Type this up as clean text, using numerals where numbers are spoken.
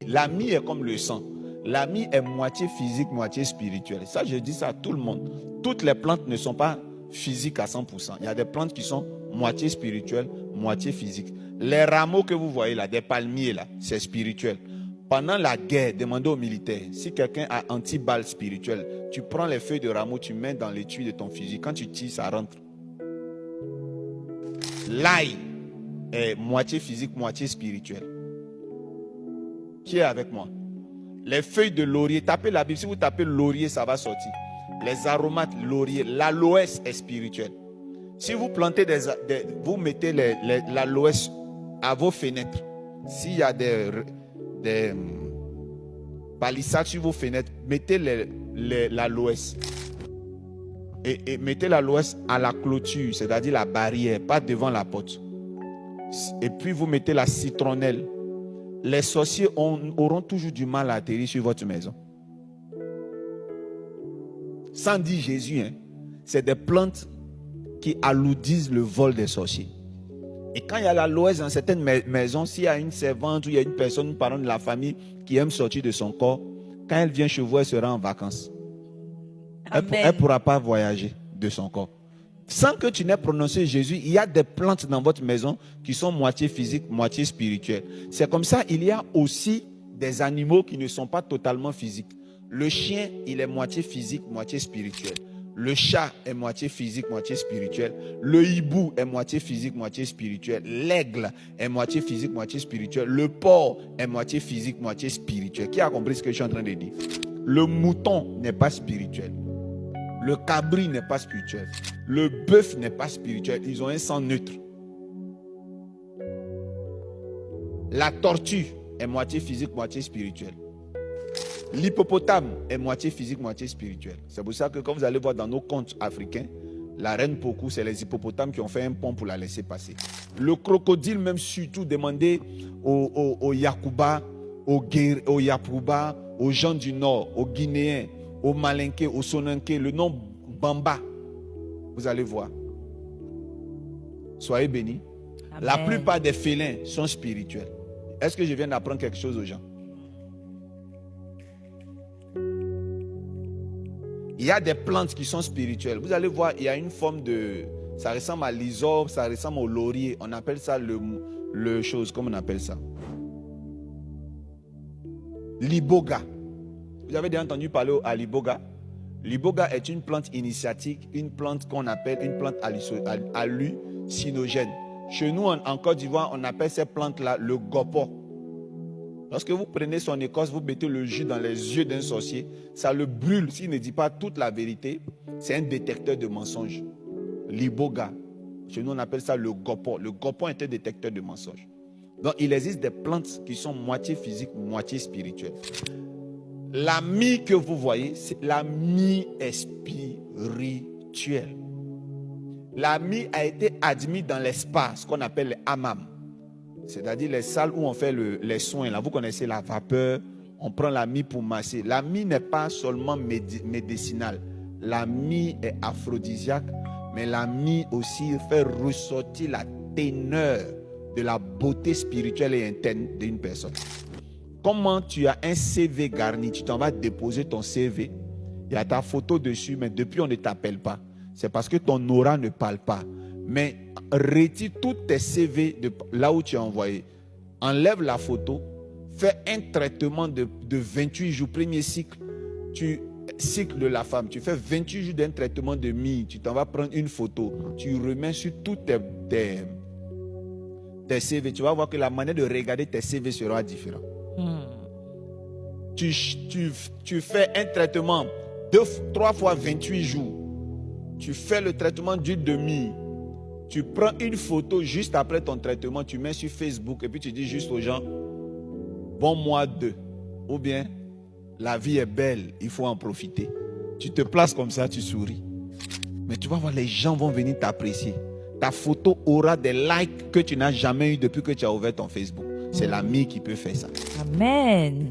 La mie est comme le sang. La mie est moitié physique, moitié spirituelle. Ça, je dis ça à tout le monde. Toutes les plantes ne sont pas physiques à 100%. Il y a des plantes qui sont moitié spirituelles, moitié physiques. Les rameaux que vous voyez là, des palmiers là, c'est spirituel. Pendant la guerre, demandez aux militaires, si quelqu'un a anti-balle spirituelle, tu prends les feuilles de rameau, tu mets dans l'étui de ton fusil. Quand tu tires, ça rentre. L'ail est moitié physique, moitié spirituel. Qui est avec moi? Les feuilles de laurier, tapez la Bible, si vous tapez laurier, ça va sortir. Les aromates, laurier, l'aloès est spirituel. Si vous plantez vous mettez l'aloès à vos fenêtres, s'il y a des palissades sur vos fenêtres, mettez l'aloès. Et mettez l'aloès à la clôture, c'est-à-dire la barrière, pas devant la porte. Et puis vous mettez la citronnelle. Les sorciers auront toujours du mal à atterrir sur votre maison. Sans dire Jésus, hein, c'est des plantes qui alourdissent le vol des sorciers. Et quand il y a l'aloès dans certaines maisons, s'il y a une servante ou il y a une personne, une parent de la famille qui aime sortir de son corps, quand elle vient chez vous, elle sera en vacances. Elle ne pourra pas voyager de son corps. Sans que tu n'aies prononcé Jésus, il y a des plantes dans votre maison qui sont moitié physiques, moitié spirituelles. C'est comme ça, il y a aussi des animaux qui ne sont pas totalement physiques. Le chien, il est moitié physique, moitié spirituel. Le chat est moitié physique, moitié spirituel. Le hibou est moitié physique, moitié spirituel. L'aigle est moitié physique, moitié spirituel. Le porc est moitié physique, moitié spirituel. Qui a compris ce que je suis en train de dire? Le mouton n'est pas spirituel. Le cabri n'est pas spirituel. Le bœuf n'est pas spirituel. Ils ont un sang neutre. La tortue est moitié physique, moitié spirituelle. L'hippopotame est moitié physique, moitié spirituelle. C'est pour ça que quand vous allez voir dans nos contes africains, la reine Pokou, c'est les hippopotames qui ont fait un pont pour la laisser passer. Le crocodile, même surtout, demandez aux Yakuba, aux Yapouba, aux gens du Nord, aux Guinéens, aux Malinké, aux Sonanké, le nom Bamba. Vous allez voir. Soyez bénis. Amen. La plupart des félins sont spirituels. Est-ce que je viens d'apprendre quelque chose aux gens? Il y a des plantes qui sont spirituelles. Vous allez voir, il y a une forme de... Ça ressemble à l'hysope, ça ressemble au laurier. On appelle ça le chose, comment on appelle ça? L'iboga. Vous avez déjà entendu parler à l'iboga? L'iboga est une plante initiatique, une plante qu'on appelle une plante hallucinogène. Chez nous, en Côte d'Ivoire, on appelle ces plantes-là le gopo. Lorsque vous prenez son écorce, vous mettez le jus dans les yeux d'un sorcier, ça le brûle. S'il ne dit pas toute la vérité, c'est un détecteur de mensonges. L'iboga. Chez nous, on appelle ça le gopo. Le gopo est un détecteur de mensonges. Donc, il existe des plantes qui sont moitié physiques, moitié spirituelles. La mie que vous voyez, la mie est spirituelle. La mie a été admise dans l'espace, ce qu'on appelle les hammams. C'est-à-dire les salles où on fait les soins. Là, vous connaissez la vapeur, on prend la mie pour masser. La mie n'est pas seulement médicinale. La mie est aphrodisiaque, mais la mie aussi fait ressortir la teneur de la beauté spirituelle et interne d'une personne. Comment tu as un CV garni, tu t'en vas déposer ton CV, il y a ta photo dessus, mais depuis on ne t'appelle pas. C'est parce que ton aura ne parle pas. Mais retire tous tes CV de là où tu as envoyé. Enlève la photo, fais un traitement de 28 jours, premier cycle. Cycle de la femme, tu fais 28 jours d'un traitement de mie, tu t'en vas prendre une photo, tu remets sur tous tes CV. Tu vas voir que la manière de regarder tes CV sera différente. Tu fais un traitement 3 fois 28 jours. Tu fais le traitement d'huile de mie. Tu prends une photo juste après ton traitement, tu mets sur Facebook et puis tu dis juste aux gens, bon mois 2. Ou bien, la vie est belle, il faut en profiter. Tu te places comme ça, tu souris. Mais tu vas voir, les gens vont venir t'apprécier. Ta photo aura des likes que tu n'as jamais eu depuis que tu as ouvert ton Facebook. C'est l'ami qui peut faire ça. Amen.